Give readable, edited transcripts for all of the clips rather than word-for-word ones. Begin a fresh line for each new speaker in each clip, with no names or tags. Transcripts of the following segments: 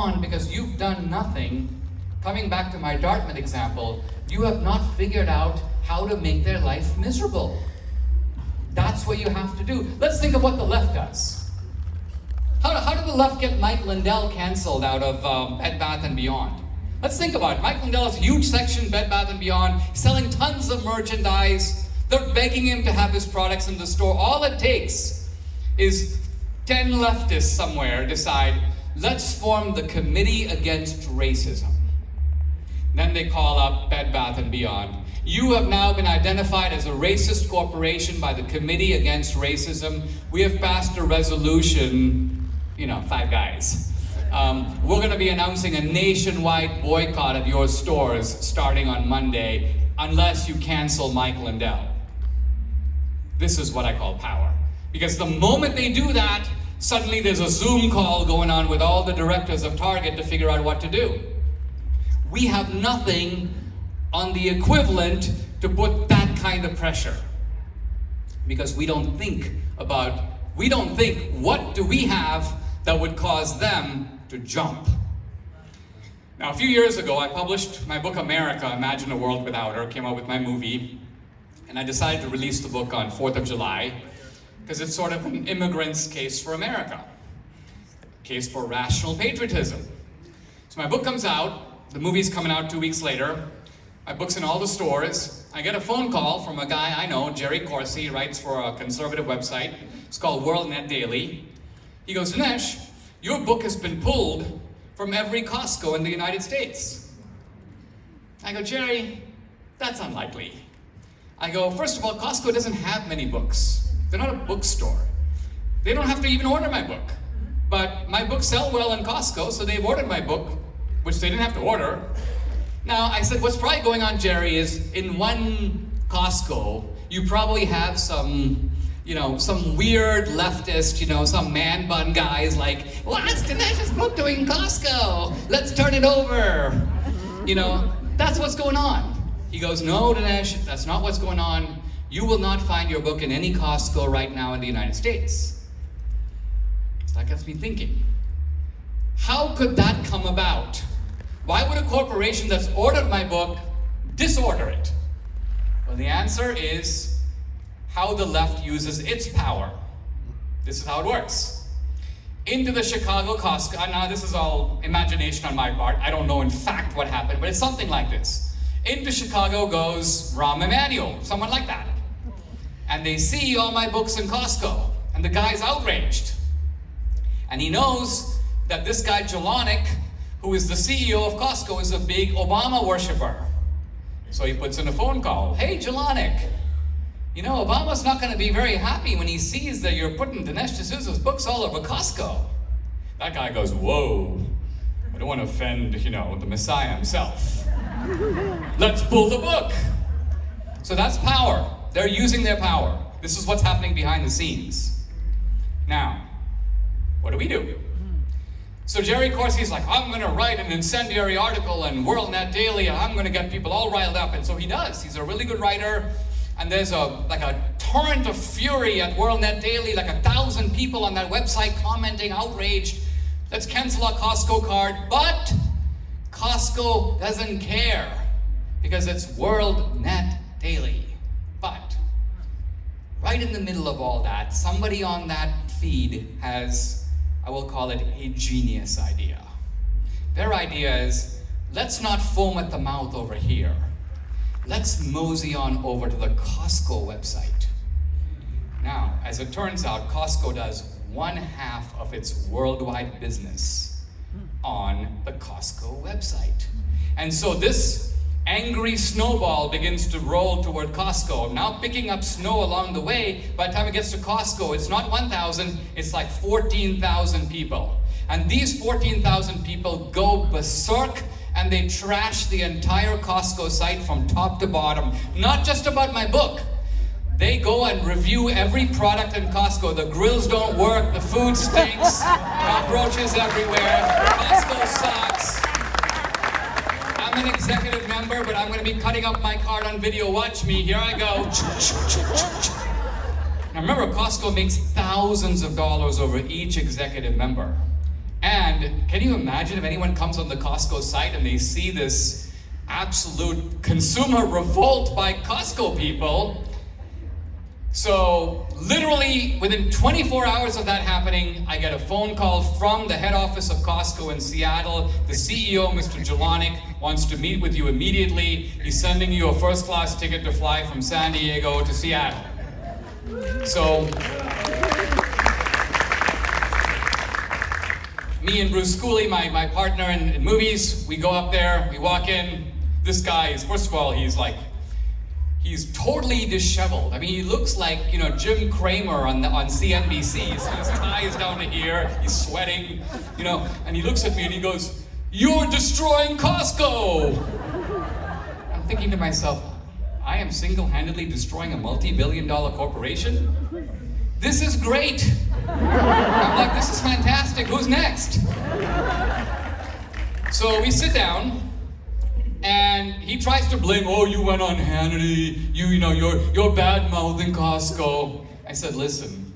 on because you've done nothing. Coming back to my Dartmouth example, you have not figured out how to make their life miserable. That's what you have to do. Let's think of what the left does. How did the left get Mike Lindell canceled out of Bed Bath & Beyond? Let's think about it. Mike Lindell has a huge section, Bed Bath & Beyond, selling tons of merchandise. They're begging him to have his products in the store. All it takes is 10 leftists somewhere decide, let's form the Committee Against Racism. Then they call up Bed Bath & Beyond. You have now been identified as a racist corporation by the Committee Against Racism. We have passed a resolution, 5 guys. We're going to be announcing a nationwide boycott of your stores starting on Monday unless you cancel Mike Lindell. This is what I call power. Because the moment they do that, suddenly there's a Zoom call going on with all the directors of Target to figure out what to do. We have nothing on the equivalent to put that kind of pressure. Because we don't think what do we have that would cause them to jump. Now, a few years ago, I published my book, America, Imagine a World Without Her, came out with my movie, and I decided to release the book on 4th of July, because it's sort of an immigrant's case for America, case for rational patriotism. So my book comes out, the movie's coming out 2 weeks later, my book's in all the stores, I get a phone call from a guy I know, Jerry Corsi, he writes for a conservative website, it's called World Net Daily. He goes, Dinesh, your book has been pulled from every Costco in the United States. I go, Jerry, that's unlikely. I go, first of all, Costco doesn't have many books. They're not a bookstore. They don't have to even order my book. But my books sell well in Costco, so they've ordered my book, which they didn't have to order. Now, I said, what's probably going on, Jerry, is in one Costco, you probably have some weird leftist, some man bun guys like, what's Dinesh's book doing in Costco? Let's turn it over. That's what's going on. He goes, no, Dinesh, that's not what's going on. You will not find your book in any Costco right now in the United States. So that gets me thinking, how could that come about? Why would a corporation that's ordered my book disorder it? Well, the answer is how the left uses its power. This is how it works. Into the Chicago Costco, now this is all imagination on my part, I don't know in fact what happened, but it's something like this. Into Chicago goes Rahm Emanuel, someone like that. And they see all my books in Costco, and the guy's outraged. And he knows that this guy Jelonic, who is the CEO of Costco, is a big Obama worshiper. So he puts in a phone call. Hey, Jelonic, Obama's not going to be very happy when he sees that you're putting Dinesh D'Souza's books all over Costco. That guy goes, whoa, I don't want to offend, the Messiah himself. Let's pull the book. So that's power. They're using their power. This is what's happening behind the scenes. Now, what do? So Jerry Corsi's like, I'm going to write an incendiary article in World Net Daily, and I'm going to get people all riled up. And so he does. He's a really good writer. And there's a torrent of fury at World Net Daily, like 1,000 people on that website commenting, outraged. Let's cancel our Costco card. But Costco doesn't care because it's World Net Daily. But right in the middle of all that, somebody on that feed has, I will call it a genius idea. Their idea is, let's not foam at the mouth over here. Let's mosey on over to the Costco website. Now, as it turns out, Costco does 1/2 of its worldwide business on the Costco website. And so this angry snowball begins to roll toward Costco, now picking up snow along the way. By the time it gets to Costco, it's not 1,000, it's like 14,000 people. And these 14,000 people go berserk and they trash the entire Costco site from top to bottom. Not just about my book. They go and review every product in Costco. The grills don't work, the food stinks, cockroaches everywhere, Costco sucks. I'm an executive member, but I'm going to be cutting up my card on video. Watch me, here I go. Now remember, Costco makes thousands of dollars over each executive member. And can you imagine if anyone comes on the Costco site and they see this absolute consumer revolt by Costco people? So literally within 24 hours of that happening, I get a phone call from the head office of Costco in Seattle. The CEO, Mr. Jelonic, wants to meet with you immediately. He's sending you a first-class ticket to fly from San Diego to Seattle. So me and Bruce Cooley, my partner in movies, we go up there, we walk in. This guy is, first of all, he's totally disheveled. I mean, he looks like, Jim Cramer on CNBC. His tie is down to here, he's sweating, and he looks at me and he goes, "You're destroying Costco!" I'm thinking to myself, I am single-handedly destroying a multi-billion-dollar corporation? This is great! I'm like, this is fantastic, who's next? So we sit down, and he tries to blame, "Oh, you went on Hannity, you're bad-mouthing Costco." I said, "Listen,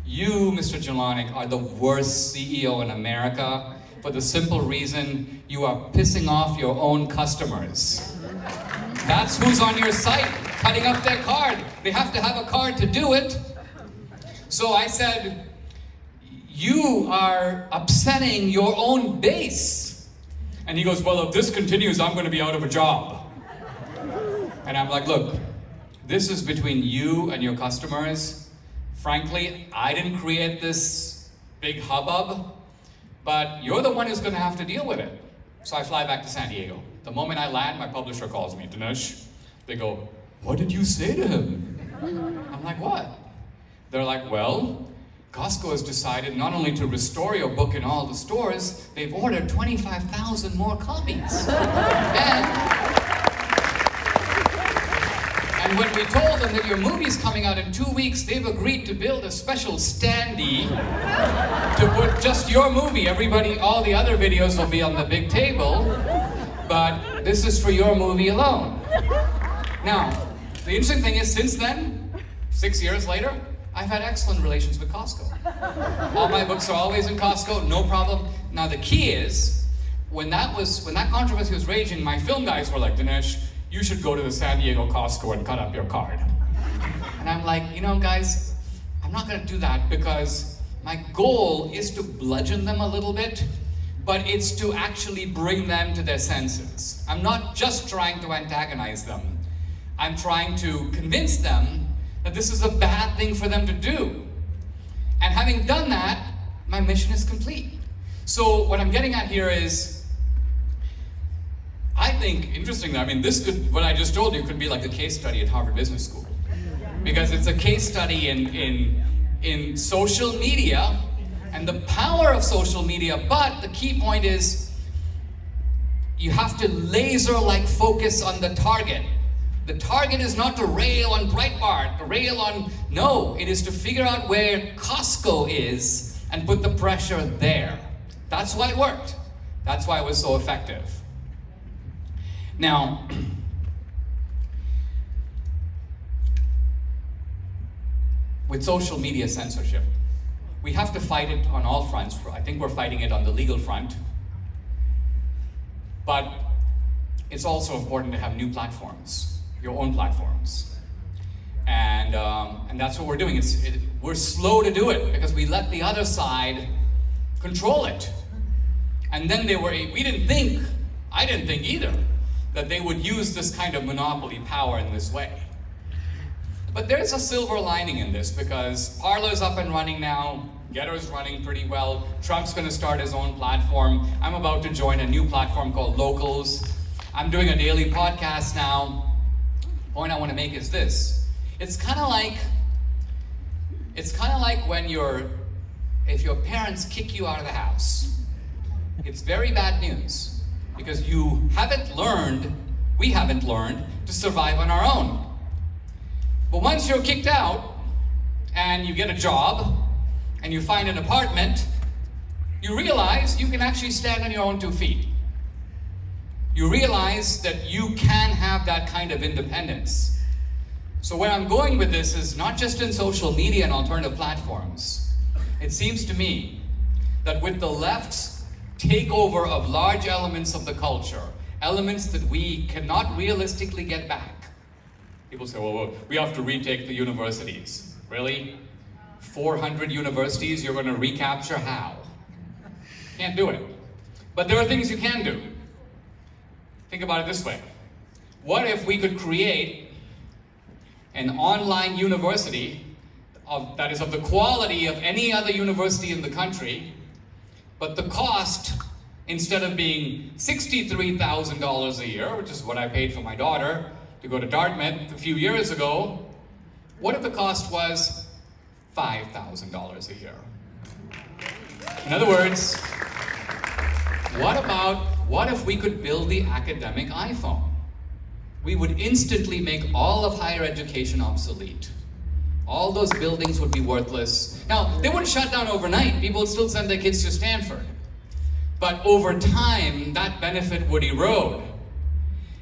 you, Mr. Jelonic, are the worst CEO in America for the simple reason you are pissing off your own customers. That's who's on your site, cutting up their card. They have to have a card to do it." So I said, "You are upsetting your own base." And he goes, "Well, if this continues, I'm going to be out of a job." And I'm like, "Look, this is between you and your customers. Frankly, I didn't create this big hubbub, but you're the one who's going to have to deal with it." So I fly back to San Diego. The moment I land, my publisher calls me, "Dinesh." They go, "What did you say to him?" I'm like, "What?" They're like, "Well, Costco has decided not only to restore your book in all the stores, they've ordered 25,000 more copies. And when we told them that your movie's coming out in 2 weeks, they've agreed to build a special standee to put just your movie. All the other videos will be on the big table, but this is for your movie alone." Now, the interesting thing is, since then, 6 years later, I've had excellent relations with Costco. All my books are always in Costco, no problem. Now the key is, when that controversy was raging, my film guys were like, "Dinesh, you should go to the San Diego Costco and cut up your card." And I'm like, guys, I'm not gonna do that because my goal is to bludgeon them a little bit, but it's to actually bring them to their senses. I'm not just trying to antagonize them. I'm trying to convince them that this is a bad thing for them to do. And having done that, my mission is complete. So what I'm getting at here is, I think, interestingly, what I just told you could be like a case study at Harvard Business School. Because it's a case study in social media and the power of social media, but the key point is, you have to laser-like focus on the target. The target is not to rail on Breitbart, no, it is to figure out where Costco is and put the pressure there. That's why it worked. That's why it was so effective. Now, with social media censorship, we have to fight it on all fronts. I think we're fighting it on the legal front, but it's also important to have new platforms. Your own platforms, and that's what we're doing. We're slow to do it because we let the other side control it, and then I didn't think either that they would use this kind of monopoly power in this way. But there's a silver lining in this because Parler's up and running now. Getter's running pretty well. Trump's going to start his own platform. I'm about to join a new platform called Locals. I'm doing a daily podcast now. Point I want to make is this: it's kind of like if your parents kick you out of the house. It's very bad news because we haven't learned to survive on our own. But once you're kicked out and you get a job and you find an apartment, you realize you can actually stand on your own 2 feet. You realize that you can have that kind of independence. So where I'm going with this is not just in social media and alternative platforms. It seems to me that with the left's takeover of large elements of the culture, elements that we cannot realistically get back. People say, well, we have to retake the universities. Really? 400 universities you're going to recapture? How? Can't do it. But there are things you can do. Think about it this way. What if we could create an online university that is of the quality of any other university in the country, but the cost, instead of being $63,000 a year, which is what I paid for my daughter to go to Dartmouth a few years ago, what if the cost was $5,000 a year? In other words, what if we could build the academic iPhone? We would instantly make all of higher education obsolete. All those buildings would be worthless. Now, they wouldn't shut down overnight. People would still send their kids to Stanford. But over time, that benefit would erode.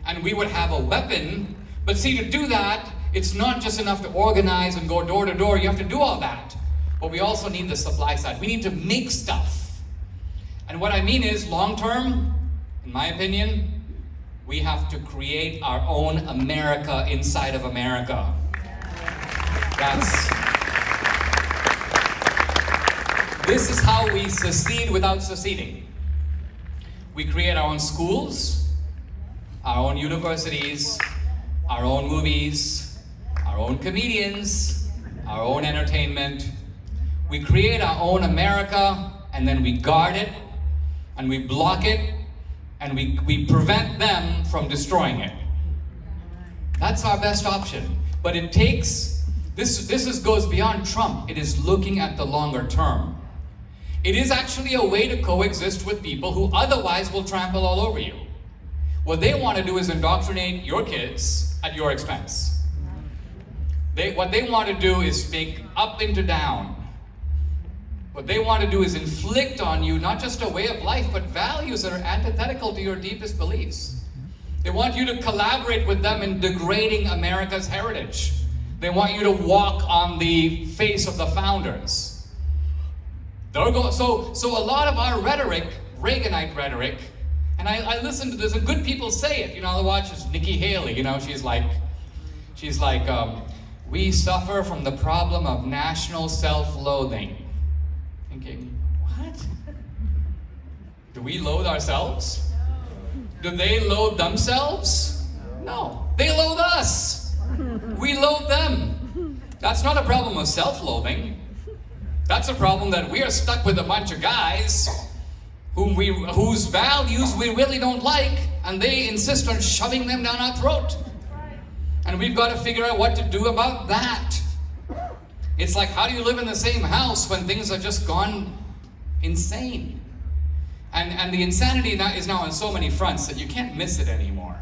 And we would have a weapon. But see, to do that, it's not just enough to organize and go door to door. You have to do all that. But we also need the supply side. We need to make stuff. And what I mean is, long term, in my opinion, we have to create our own America inside of America. This is how we secede without seceding. We create our own schools, our own universities, our own movies, our own comedians, our own entertainment. We create our own America, and then we guard it, and we block it, and we prevent them from destroying it. That's our best option. But it takes, this goes beyond Trump. It is looking at the longer term. It is actually a way to coexist with people who otherwise will trample all over you. What they want to do is indoctrinate your kids at your expense. What they want to do is make up into down. What they want to do is inflict on you not just a way of life, but values that are antithetical to your deepest beliefs. They want you to collaborate with them in degrading America's heritage. They want you to walk on the face of the founders. So a lot of our rhetoric, Reaganite rhetoric, and I listen to this, and good people say it. You know, I watch this Nikki Haley. You know, she's like, we suffer from the problem of national self-loathing. Thinking, what? Do we loathe ourselves? Do they loathe themselves? No, they loathe us. We loathe them. That's not a problem of self-loathing. That's a problem that we are stuck with a bunch of guys whose values we really don't like, and they insist on shoving them down our throat. And we've got to figure out what to do about that. It's like, how do you live in the same house when things are just gone insane? And the insanity now is on so many fronts that you can't miss it anymore.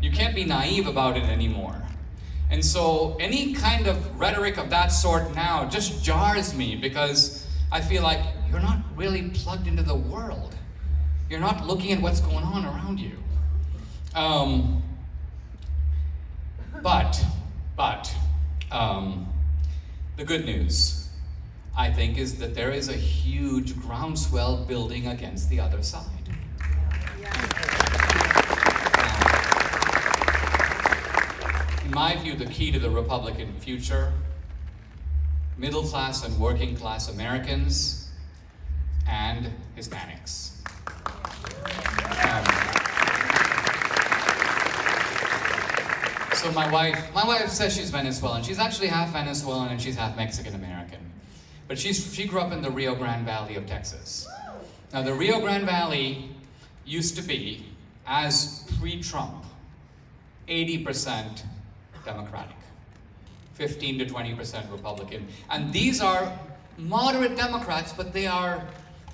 You can't be naive about it anymore. And so any kind of rhetoric of that sort now just jars me, because I feel like you're not really plugged into the world. You're not looking at what's going on around you. But the good news, I think, is that there is a huge groundswell building against the other side. In my view, the key to the Republican future, middle-class and working-class Americans and Hispanics. So my wife says she's Venezuelan. She's actually half Venezuelan and she's half Mexican-American. But she grew up in the Rio Grande Valley of Texas. Now the Rio Grande Valley used to be, as pre-Trump, 80% Democratic, 15 to 20% Republican. And these are moderate Democrats, but they are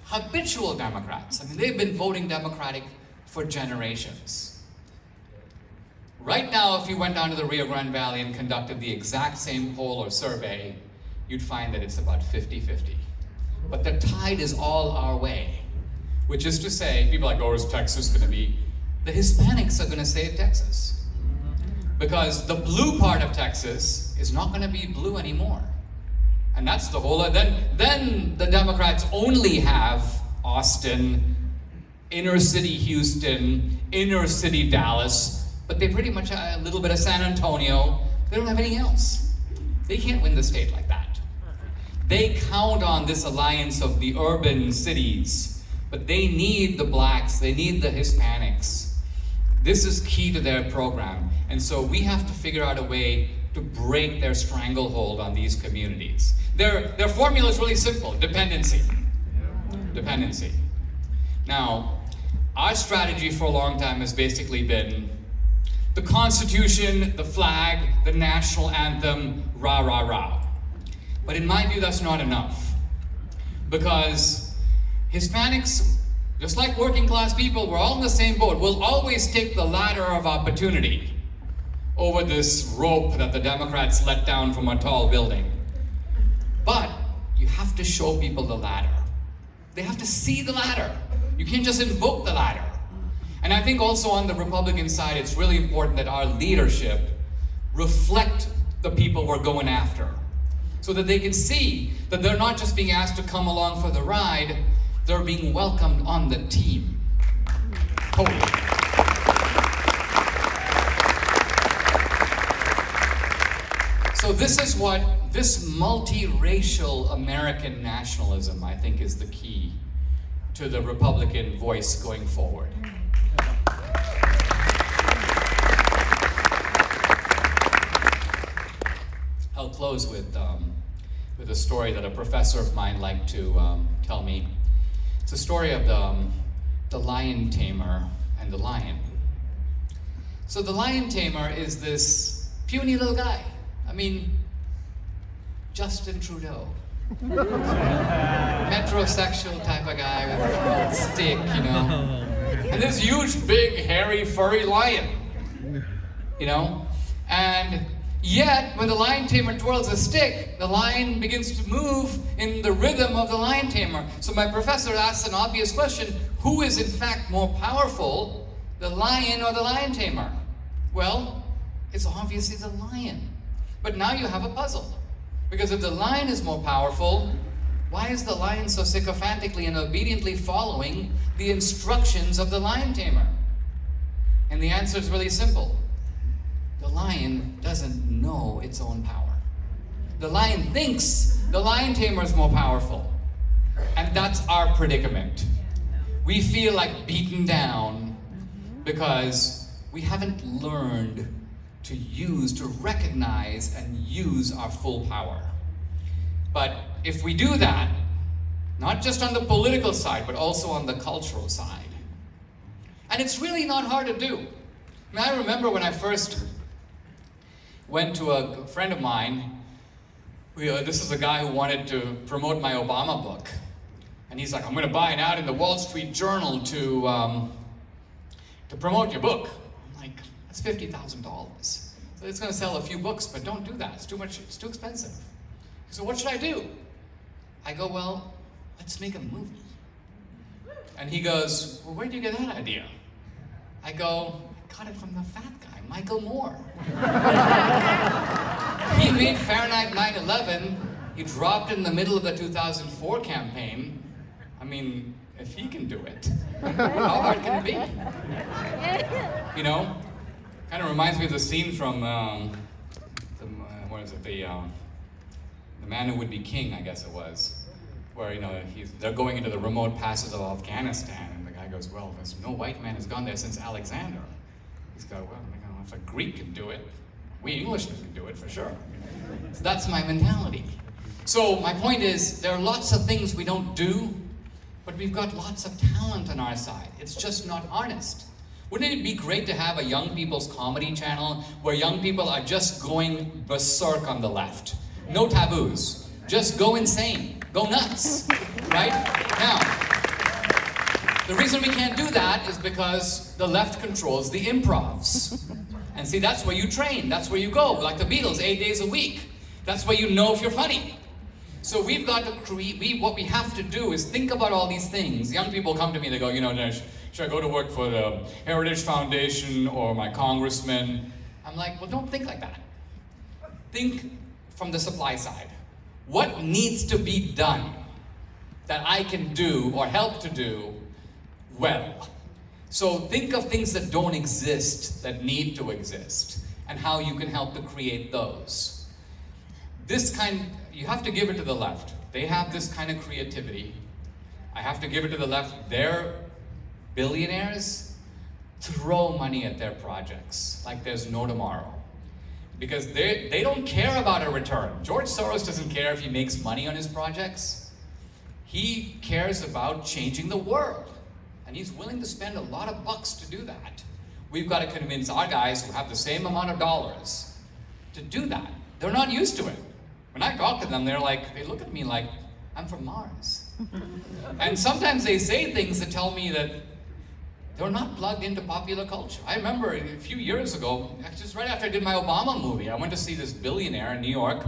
habitual Democrats. I mean, they've been voting Democratic for generations. Right now, if you went down to the Rio Grande Valley and conducted the exact same poll or survey, you'd find that it's about 50-50. But the tide is all our way, which is to say, people are like, oh, is Texas going to be? The Hispanics are going to save Texas. Because the blue part of Texas is not going to be blue anymore. And that's the whole, then the Democrats only have Austin, inner city Houston, inner city Dallas, but they pretty much have a little bit of San Antonio. They don't have anything else. They can't win the state like that. They count on this alliance of the urban cities, but they need the blacks, they need the Hispanics. This is key to their program, and so we have to figure out a way to break their stranglehold on these communities. Their formula is really simple: dependency. Dependency. Now, our strategy for a long time has basically been the Constitution, the flag, the national anthem, rah, rah, rah. But in my view, that's not enough. Because Hispanics, just like working class people, we're all in the same boat. We'll always take the ladder of opportunity over this rope that the Democrats let down from a tall building. But you have to show people the ladder. They have to see the ladder. You can't just invoke the ladder. And I think also on the Republican side, it's really important that our leadership reflect the people we're going after, so that they can see that they're not just being asked to come along for the ride, they're being welcomed on the team. Totally. So this multiracial American nationalism, I think, is the key to the Republican voice going forward. I'll close with a story that a professor of mine liked to tell me. It's a story of the lion tamer and the lion. So the lion tamer is this puny little guy. I mean, Justin Trudeau. Metrosexual type of guy with a stick, you know. And this huge, big, hairy, furry lion, you know. And yet, when the lion tamer twirls a stick, the lion begins to move in the rhythm of the lion tamer. So my professor asks an obvious question: who is in fact more powerful, the lion or the lion tamer? Well, it's obviously the lion. But now you have a puzzle. Because if the lion is more powerful, why is the lion so sycophantically and obediently following the instructions of the lion tamer? And the answer is really simple. The lion doesn't know its own power. The lion thinks the lion tamer is more powerful. And that's our predicament. We feel like beaten down because we haven't learned to recognize and use our full power. But if we do that, not just on the political side, but also on the cultural side, and it's really not hard to do. I mean, I remember when I first went to a friend of mine, this is a guy who wanted to promote my Obama book. And he's like, I'm going to buy an ad in the Wall Street Journal to promote your book. I'm like, that's $50,000. So it's going to sell a few books, but don't do that. It's too much. It's too expensive. So what should I do? I go, well, let's make a movie. And he goes, well, where did you get that idea? I go, I got it from the fat guy, Michael Moore. He made Fahrenheit 9/11. He dropped in the middle of the 2004 campaign. I mean, if he can do it, how hard can it be? You know? Kind of reminds me of the scene from, The Man Who Would Be King, I guess it was. Where, you know, they're going into the remote passes of Afghanistan, and the guy goes, well, there's no white man has gone there since Alexander. He's got, well, if a Greek can do it, we Englishmen can do it for sure. So that's my mentality. So my point is, there are lots of things we don't do, but we've got lots of talent on our side. It's just not honest. Wouldn't it be great to have a young people's comedy channel where young people are just going berserk on the left? No taboos. Just go insane. Go nuts. Right? Now, the reason we can't do that is because the left controls the improvs. And see, that's where you train. That's where you go. Like the Beatles, 8 days a week. That's where you know if you're funny. So we've got to create, what we have to do is think about all these things. Young people come to me, they go, you know, Dinesh, should I go to work for the Heritage Foundation or my congressman? I'm like, well, don't think like that. Think from the supply side. What needs to be done that I can do or help to do well. So think of things that don't exist, that need to exist, and how you can help to create those. You have to give it to the left. They have this kind of creativity. I have to give it to the left. They're billionaires. Throw money at their projects like there's no tomorrow. Because they don't care about a return. George Soros doesn't care if he makes money on his projects. He cares about changing the world. And he's willing to spend a lot of bucks to do that. We've got to convince our guys who have the same amount of dollars to do that. They're not used to it. When I talk to them, they look at me like, I'm from Mars. And sometimes they say things that tell me that they're not plugged into popular culture. I remember a few years ago, just right after I did my Obama movie, I went to see this billionaire in New York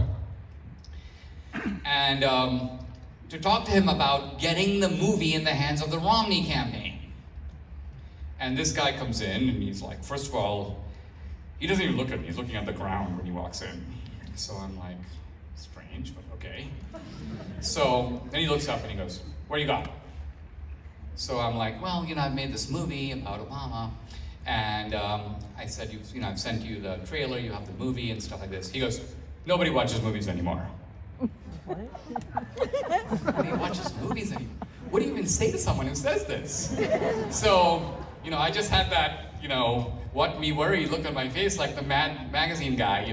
and to talk to him about getting the movie in the hands of the Romney campaign. And this guy comes in and he's like, first of all, he doesn't even look at me, he's looking at the ground when he walks in. So I'm like, strange, but okay. So then he looks up and he goes, what do you got? So I'm like, well, I've made this movie about Obama, and I said, I've sent you the trailer, you have the movie and stuff like this. He goes, nobody watches movies anymore. Nobody watches movies anymore. What do you even say to someone who says this? So, I just had that, what me worry look on my face like the Mad Magazine guy, I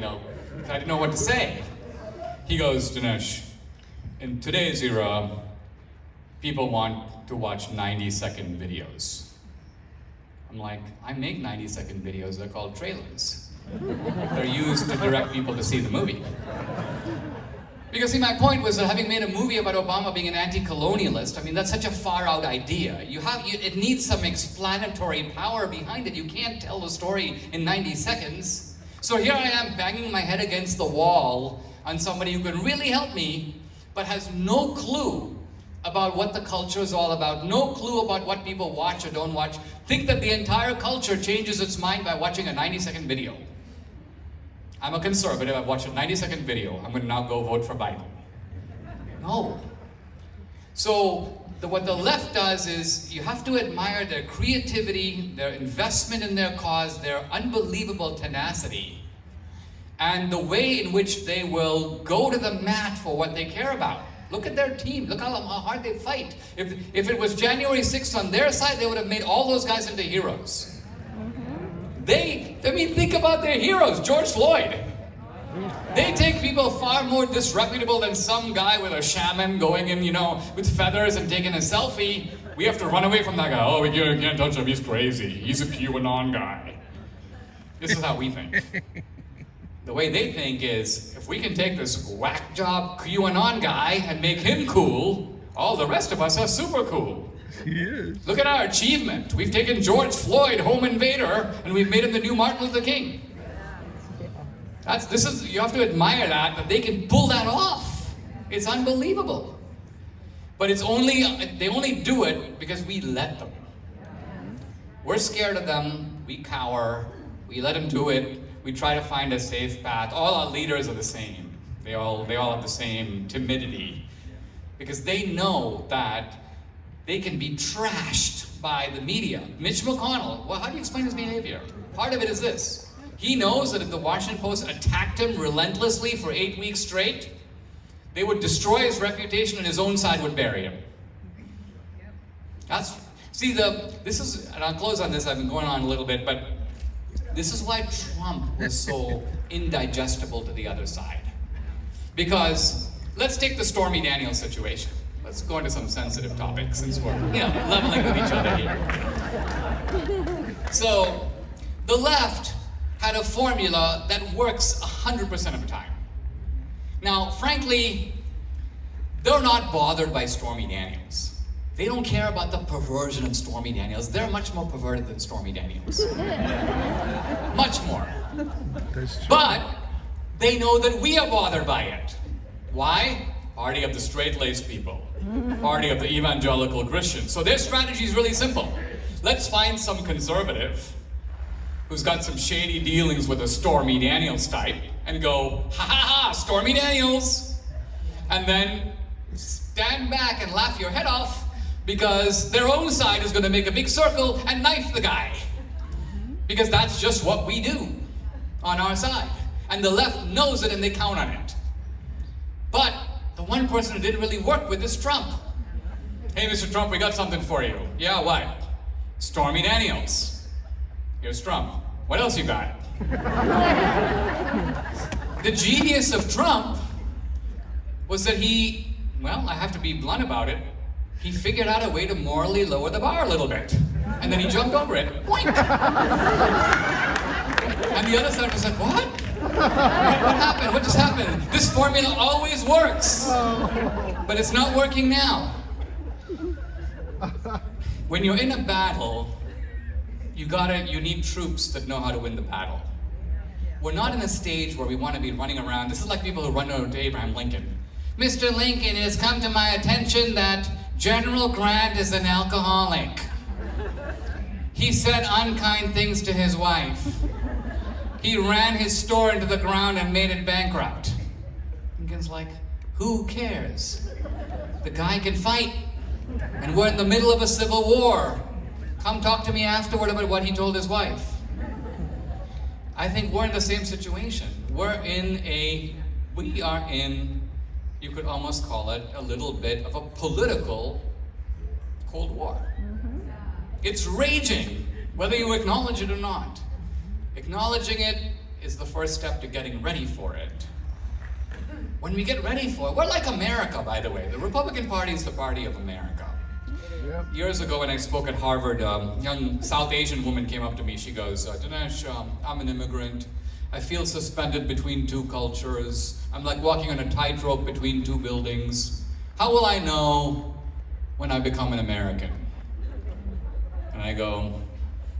didn't know what to say. He goes, Dinesh, in today's era, people want to watch 90-second videos. I'm like, I make 90-second videos, they're called trailers. They're used to direct people to see the movie. Because see, my point was that having made a movie about Obama being an anti-colonialist, that's such a far-out idea. It needs some explanatory power behind it. You can't tell the story in 90 seconds. So here I am banging my head against the wall on somebody who can really help me, but has no clue about what the culture is all about, no clue about what people watch or don't watch. Think that the entire culture changes its mind by watching a 90-second video. I'm a conservative, I've watched a 90-second video, I'm going to now go vote for Biden. No. So what the left does is you have to admire their creativity, their investment in their cause, their unbelievable tenacity, and the way in which they will go to the mat for what they care about. Look at their team. Look how hard they fight. If it was January 6th on their side, they would have made all those guys into heroes. Think about their heroes. George Floyd. They take people far more disreputable than some guy with a shaman going in, with feathers and taking a selfie. We have to run away from that guy. Oh, we can't touch him. He's crazy. He's a QAnon guy. This is how we think. The way they think is, if we can take this whack job QAnon guy and make him cool, all the rest of us are super cool. Yes. Look at our achievement. We've taken George Floyd, home invader, and we've made him the new Martin Luther King. You have to admire that they can pull that off. It's unbelievable. But they only do it because we let them. We're scared of them, we cower, we let them do it. We try to find a safe path. All our leaders are the same. They all have the same timidity. Because they know that they can be trashed by the media. Mitch McConnell, well, how do you explain his behavior? Part of it is this. He knows that if the Washington Post attacked him relentlessly for 8 weeks straight, they would destroy his reputation and his own side would bury him. And I'll close on this, I've been going on a little bit, but this is why Trump was so indigestible to the other side. Because let's take the Stormy Daniels situation. Let's go into some sensitive topics since we're leveling with each other here. So the left had a formula that works 100% of the time. Now, frankly, they're not bothered by Stormy Daniels. They don't care about the perversion of Stormy Daniels. They're much more perverted than Stormy Daniels. Much more. But they know that we are bothered by it. Why? Party of the straight-laced people. Party of the evangelical Christians. So their strategy is really simple. Let's find some conservative who's got some shady dealings with a Stormy Daniels type and go, ha ha ha, Stormy Daniels. And then stand back and laugh your head off because their own side is going to make a big circle and knife the guy. Because that's just what we do on our side. And the left knows it and they count on it. But the one person who didn't really work with is Trump. Hey, Mr. Trump, we got something for you. Yeah, what? Stormy Daniels. Here's Trump. What else you got? The genius of Trump was that he, well, I have to be blunt about it, he figured out a way to morally lower the bar a little bit. And then he jumped over it. Boink! And the other side was like, what? What happened? What just happened? This formula always works. But it's not working now. When you're in a battle, you need troops that know how to win the battle. We're not in a stage where we want to be running around. This is like people who run over to Abraham Lincoln. Mr. Lincoln, it has come to my attention that General Grant is an alcoholic. He said unkind things to his wife. He ran his store into the ground and made it bankrupt. Lincoln's like, who cares? The guy can fight. And we're in the middle of a civil war. Come talk to me afterward about what he told his wife. I think we're in the same situation. We are in, you could almost call it a little bit of a political Cold War. It's raging, whether you acknowledge it or not. Acknowledging it is the first step to getting ready for it. When we get ready for it, we're like America, by the way. The Republican Party is the party of America. Years ago when I spoke at Harvard, a young South Asian woman came up to me. She goes, Dinesh, I'm an immigrant. I feel suspended between two cultures. I'm like walking on a tightrope between two buildings. How will I know when I become an American? And I go,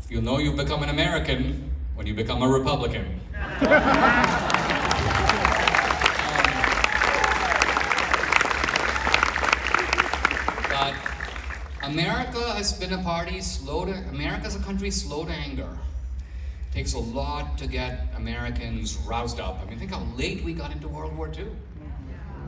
you'll know you've become an American when you become a Republican. But America has been a party America's a country slow to anger. It takes a lot to get Americans roused up. I mean, think how late we got into World War II.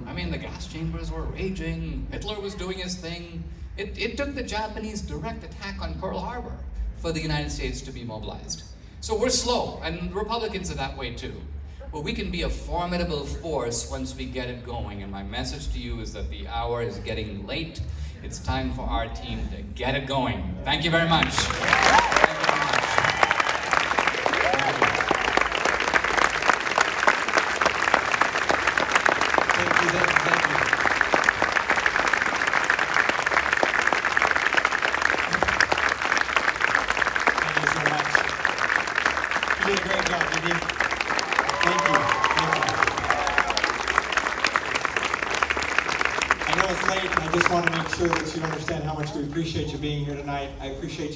I mean, the gas chambers were raging. Hitler was doing his thing. It took the Japanese direct attack on Pearl Harbor for the United States to be mobilized. So we're slow, and Republicans are that way too. But we can be a formidable force once we get it going. And my message to you is that the hour is getting late. It's time for our team to get it going. Thank you very much.
You did a great job, Didi. Thank you. I know it's late, and I just want to make sure that you understand how much we appreciate you being here tonight. I appreciate you.